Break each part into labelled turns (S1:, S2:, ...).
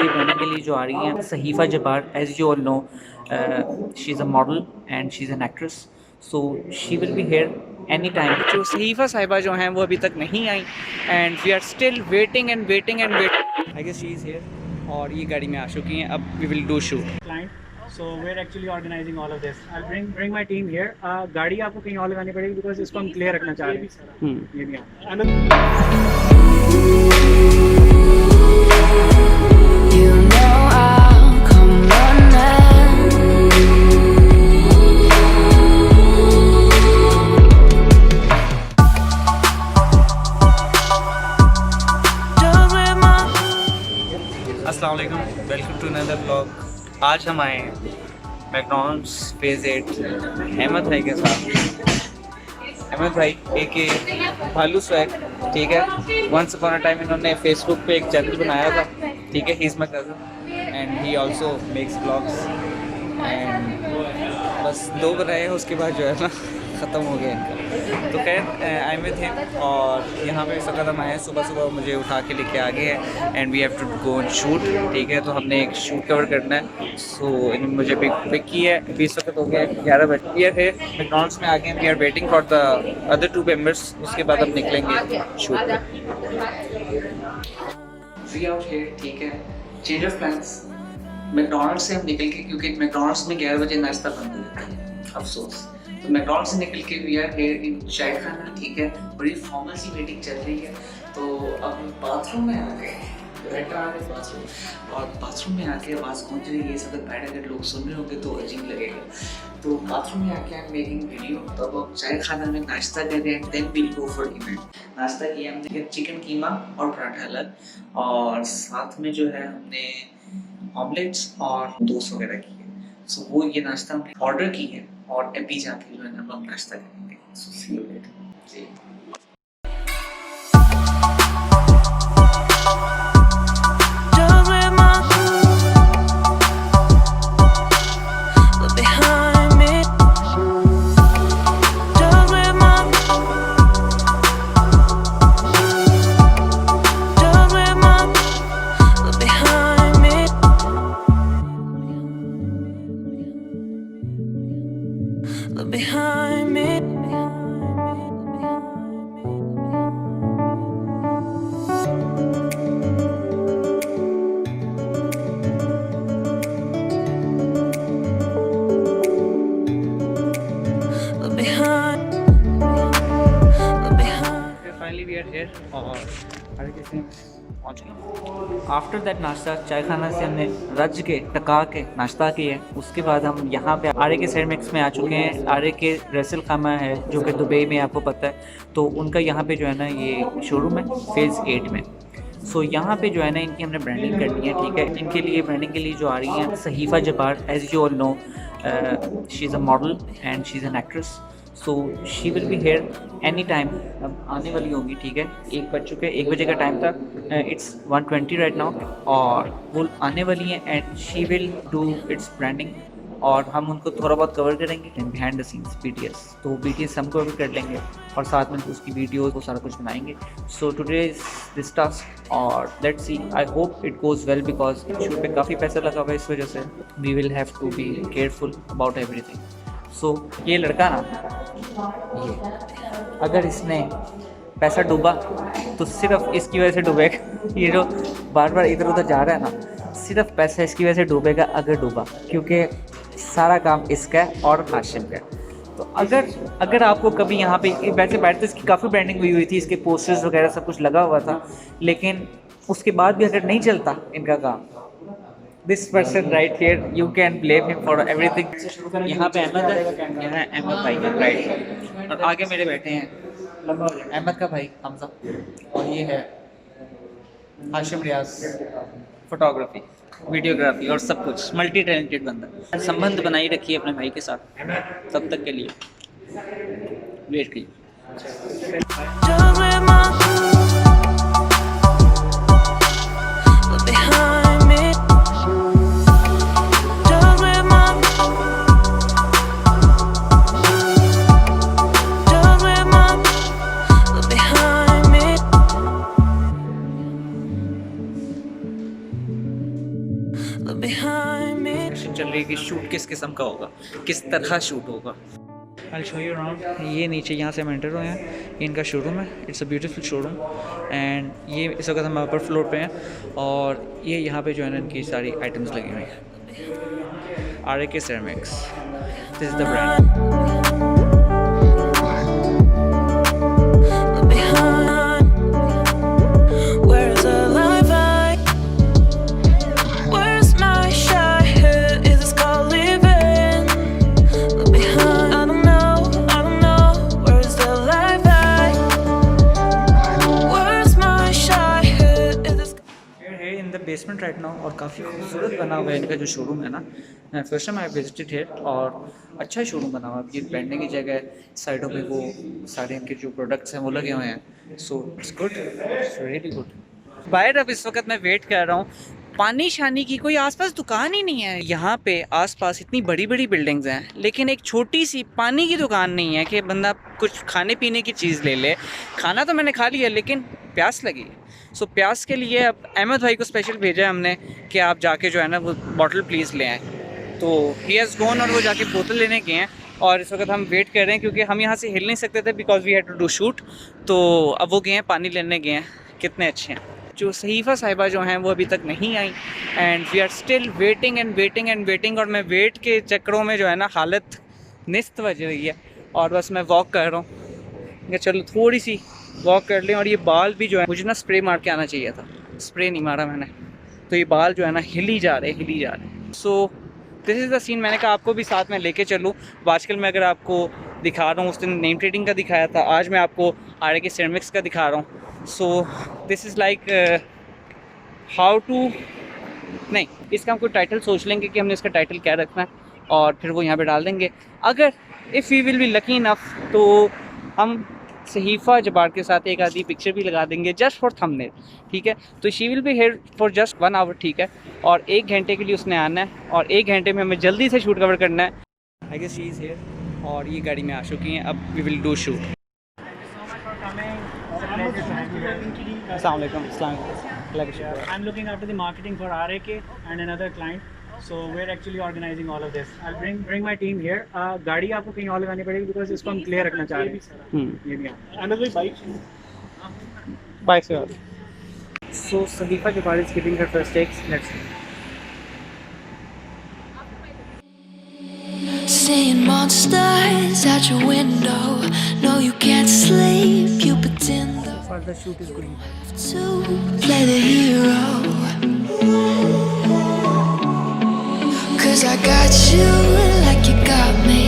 S1: हमारी ब्रांडिंग के लिए जो आ रही हैं Sahifa Jabbar, as you all know she is a model and she is an actress, so she will be here any time. जो सहीफ़ा साहिबा जो हैं वो अभी तक नहीं आई and we are still waiting and waiting and waiting. I guess she is here और ये गाड़ी में आ चुकी हैं। अब we will do shoot.
S2: So we're actually organizing all of this. I'll bring my team here. गाड़ी आपको कहीं और लगानी पड़ेगी because इसको हम क्लियर रखना चाह रहे हैं। ये भी
S3: You know I'll come running.
S1: अस्सलाम वालेकुम, वेलकम टू अनदर व्लॉग। आज हम आए हैं मैकडॉनल्ड्स फेज़ 8 अहमद भाई के साथ। अहमद भाई के भालू स्वैग, ठीक है। वंस अपॉन अ टाइम इन्होंने फेसबुक पे एक चैनल बनाया था, ठीक है। He is my cousin and he also makes blogs and बस 2 बनाए हैं, उसके बाद जो है ना ख़त्म हो गया इनका। तो खैर आई एम विद हिम और यहाँ पे इस वक्त हम आए हैं। सुबह सुबह मुझे उठा के लेके आ गए हैं and we have to go and shoot, ठीक है। तो हमने एक शूट कवर करना है, सो इन्होंने मुझे पिक किया है। अभी इस वक्त हो गया 11 बजे। ये है मैकडॉनल्ड्स में आ गए, we are waiting for the other 2 members, उसके बाद हम निकलेंगे शूट पे। वी आउट हियर, ठीक है। चेंज ऑफ प्लान्स, मैकडॉनल्ड्स से हम निकल के, क्योंकि मैकडॉनल्ड्स में 11 बजे नाश्ता बंद हो जाता है, अफसोस। तो मैकडॉनल्ड्स से निकल के वी आर हियर इन चाय खाना, ठीक है। बड़ी फॉर्मल सी मीटिंग चल रही है। तो अब बाथरूम में आ गए, बैठा आ गए बाथरूम, और बाथरूम में आके आवाज़ पहुँच रही है। ये सब बैठ अगर लोग सुन रहे होंगे तो अजीब लगेगा। तो बाथरूम में आके आई एम मेकिंग वीडियो। तो अब चाय खाना में नाश्ता कर रहे हैं, then will go for event. नाश्ता किया हमने चिकन कीमा और पराठा अलग, और साथ में जो है हमने ऑमलेट्स और टोस्ट वगैरह किए। सो वो ये नाश्ता हमने ऑर्डर की है और अभी जाके जो है ना हम नाश्ता करेंगे। सो सी यू लेटर जी।
S3: Behind me.
S1: Finally we are here और आगे कैसे पहुँच गए। आफ्टर दैट नाश्ता चाय खाना से हमने रज के टका के नाश्ता किया। उसके बाद हम यहाँ पे आरे के सेरेमिक्स में आ चुके हैं। आरे के रसल खामा है जो कि दुबई में, आपको पता है। तो उनका यहाँ पे जो है ना ये शोरूम है फेज़ 8 में। सो यहाँ पे जो है ना इनकी हमने ब्रांडिंग करनी है, ठीक है। इनके लिए ब्रांडिंग के लिए जो आ रही हैं Sahifa Jabbar, as you all know she is a model and she is an actress, so she will be here any time. अब आने वाली होगी, ठीक है। 1 बज चुके, 1 बजे का टाइम था। इट्स 1:20 राइट नाउ, और वो आने वाली हैं and she will do it's branding, और हम उनको थोड़ा बहुत कवर करेंगे बिहाइंड द सीन्स BTS। तो BTS हम कवर कर लेंगे और साथ में उसकी वीडियोस वो सारा कुछ बनाएंगे। So today is this task और let's see, I hope it goes well because shoot पे काफ़ी पैसा लगा हुआ है। इस वजह से we will have to be careful about everything. So ये लड़का ना, ये अगर इसने पैसा डूबा तो सिर्फ इसकी वजह से डूबेगा। ये जो बार बार इधर उधर जा रहा है ना, सिर्फ पैसा इसकी वजह से डूबेगा अगर डूबा, क्योंकि सारा काम इसका है और हाशिम का है। तो अगर आपको कभी यहाँ पे वैसे बैठते इसकी काफ़ी ब्रांडिंग हुई थी, इसके पोस्टर्स वगैरह सब कुछ लगा हुआ था, लेकिन उसके बाद भी अगर नहीं चलता इनका काम, this person right here you can blame him for everything. यहाँ पे अहमद है, यहाँ अहमद भाई है राइट, और आगे मेरे बैठे हैं अहमद का भाई हमजा, और ये है हाशिम रियाज, फोटोग्राफी, वीडियोग्राफी और सब कुछ, मल्टी टैलेंटेड बंदा। संबंध बनाई रखिए अपने भाई के साथ, तब तक के लिए वेट कीजिए।
S3: look behind me.
S1: डिस्कशन चल रही है कि शूट किस किस्म का होगा, किस तरह शूट होगा। I'll show you around। ये नीचे यहाँ से हम एंटर हुए हैं, ये इनका शोरूम है। It's a beautiful showroom and ये इस वक्त हम अपर फ्लोर पे हैं और ये यहाँ पे जो है ना इनकी सारी आइटम्स लगी हुई हैं। RAK Ceramics, this is the brand.
S3: Look behind. Where's the life I? Where's my shy head? Is this called living? Look behind. I don't know. Where's the life I? Where's my shy head? Is this?
S1: है in the basement right now और काफ़ी खूबसूरत बना हुआ है इनका जो showroom है ना। First time I visited here और अच्छा शोरूम बना हुआ है। ये बैठने की जगह है, साइडों पे वो सारे इनके जो प्रोडक्ट्स हैं वो लगे हुए हैं। So it's good, it's really good. बाहर अब इस वक्त मैं वेट कर रहा हूँ, पानी शानी की कोई आसपास दुकान ही नहीं है। यहाँ पे आसपास इतनी बड़ी बड़ी बिल्डिंग्स हैं लेकिन एक छोटी सी पानी की दुकान नहीं है कि बंदा कुछ खाने पीने की चीज़ ले ले। खाना तो मैंने खा लिया लेकिन प्यास लगी है। सो प्यास के लिए अब अहमद भाई को स्पेशल भेजा है हमने कि आप जाके जो है ना वो बॉटल प्लीज़ ले आएँ। तो ही हैज़ गॉन और वो जाके बोतल लेने गए हैं और इस वक्त हम वेट कर रहे हैं क्योंकि हम यहाँ से हिल नहीं सकते थे because we had to do shoot. तो अब वो गए हैं, पानी लेने गए हैं। कितने अच्छे हैं। जो सहीफ़ा साहिबा जो हैं वो अभी तक नहीं आई and we are still waiting and waiting and waiting. और मैं वेट के चक्करों में जो है ना हालत निस्त बज रही है और बस मैं वॉक कर रहा हूँ कि चलो थोड़ी सी वॉक कर लें। और ये बाल भी जो है मुझे ना स्प्रे मार के आना चाहिए था, स्प्रे नहीं मारा मैंने, तो ये बाल जो है ना हिल ही जा रहे। So this is the scene. मैंने कहा आपको भी साथ में लेके चलूँ। आजकल मैं अगर आपको दिखा रहा हूँ, उस दिन नेम ट्रेडिंग का दिखाया था, आज मैं आपको RAK Ceramics का दिखा रहा हूँ। So this is like how to, नहीं इसका हम कोई टाइटल सोच लेंगे कि हमने इसका टाइटल क्या रखना है और फिर वो यहाँ पे डाल देंगे। अगर if we will be lucky enough तो हम सहीफ़ा जबार के साथ एक आधी पिक्चर भी लगा देंगे जस्ट फॉर थंबनेल, ठीक है। तो she will be here for just 1 hour, ठीक है। और 1 घंटे के लिए उसने आना है और 1 घंटे में हमें जल्दी से शूट कवर करना है। I guess she is here और ये गाड़ी में आ चुकी हैं। अब वी विल डू शूट। अस्सलाम वालेकुम।
S2: I'm looking after the marketing for RAK and another client. So we're actually organizing all of this. I'll bring my team here. गाड़ी आपको कहीं और लगानी पड़ेगी because इसको हम clear रखना चाह रहे हैं। ये भी another bike से और। So Sahifa Jabbar is giving her first takes. Let's see.
S3: Seeing monsters out your window. No, you can't sleep. You pretend
S1: So far the shoot is going
S3: to play the hero. 'Cause I got you like you got me.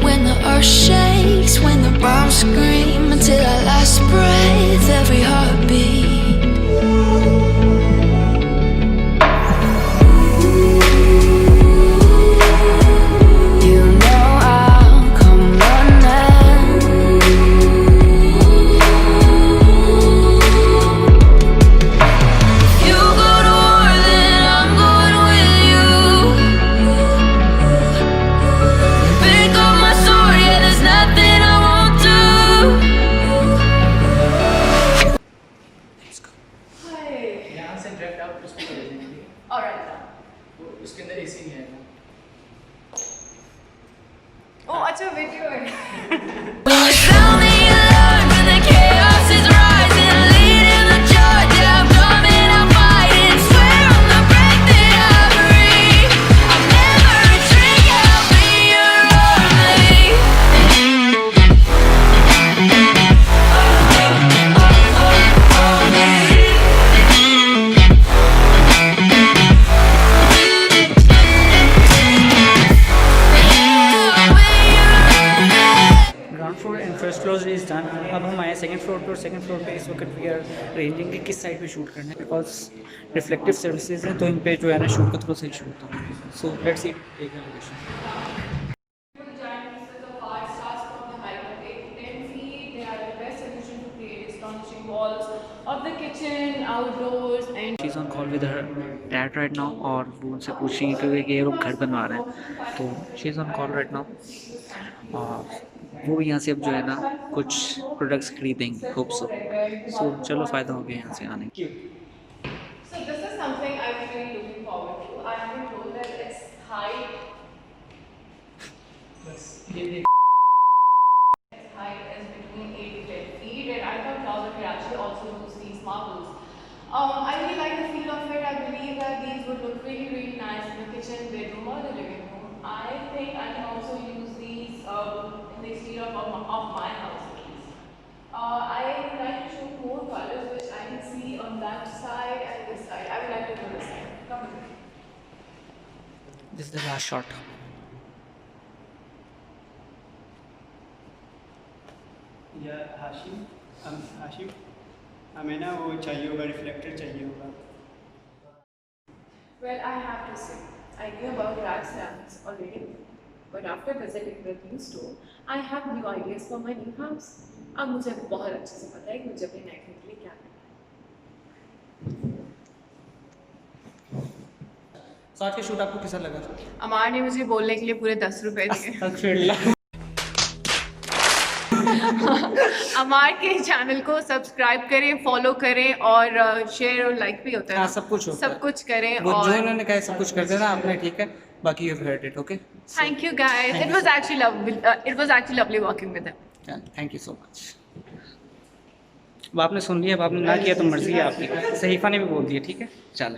S3: When the earth shakes, when the bombs scream, until our last breath, every heartbeat. You know I'll come running. If you go to war, then I'm going with you. Pick up my sword, yeah, there's nothing I won't do.
S4: यहाँ से direct आप उस पे चले जाएंगे। वो उसके अंदर एसी नहीं आएगा।
S5: अच्छा वीडियो है।
S3: Will you sound the alarm when the chaos is rising, leading the charge? Yeah, I'm coming, I'm fighting. Swear on the breath that I breathe, I'll never retreat. Yeah, I'll be your army.
S1: Ground floor and first floor is done. अब हम आए second floor पे और second floor पे इस वक्त we are arranging कि किस साइड पे शूट करना है बिकॉज रिफ्लेक्टिव सर्विसेज हैं तो इन पे जो है ना शूट का थोड़ा सही शूट होता है। So let's see take location.
S5: Of the kitchen, outdoors, and
S1: she is on call with her dad right now और वो उनसे पूछ रही है कि ये लोग घर बनवा रहे हैं। तो she is on call right now और वो यहाँ से अब जो है ना कुछ प्रोडक्ट्स खरीदेंगे होप सो चलो फ़ायदा हो गया यहाँ से आने।
S5: so this is something I'm really looking forward to. I haven't height is between 8 to 10 feet, and I thought Plaza could actually also use these marbles. I really like the feel of it. I believe that these would look really, really nice in the kitchen, bedroom, or the living room. I think I can also use these in the exterior of my house at least. I would like to show more colors which I can see on that side and this side. I would like to do this side. Come with me.
S1: This is the last shot.
S6: या हाशिम हमें ना वो चाहिए होगा, reflector चाहिए होगा।
S5: Well, I have to say, I knew about rack stands already, but after visiting the new store, I have new ideas for my new house. अब मुझे बहुत अच्छे से पता है कि मुझे अपने नए घर के लिए क्या करना है।
S1: तो आज का शूट आपको कैसा लगा?
S5: अमार ने मुझे बोलने के लिए पूरे 10 रुपए दिए। अमार के चैनल को सब्सक्राइब करें, फॉलो करें और शेयर और लाइक भी होता है।
S1: हाँ, सब कुछ होता है।
S5: सब कुछ करें
S1: वो
S5: और
S1: जो उन्होंने कहा सब कुछ कर देना आपने, ठीक है? बाकी you heard it, okay?
S5: Thank you guys, it was actually lovely working with them.
S1: Thank you so much. अब आपने सुन लिया, अब आपने ना किया तो मर्जी है आपकी। सहीफा ने भी बोल दिया, ठीक है? चलो।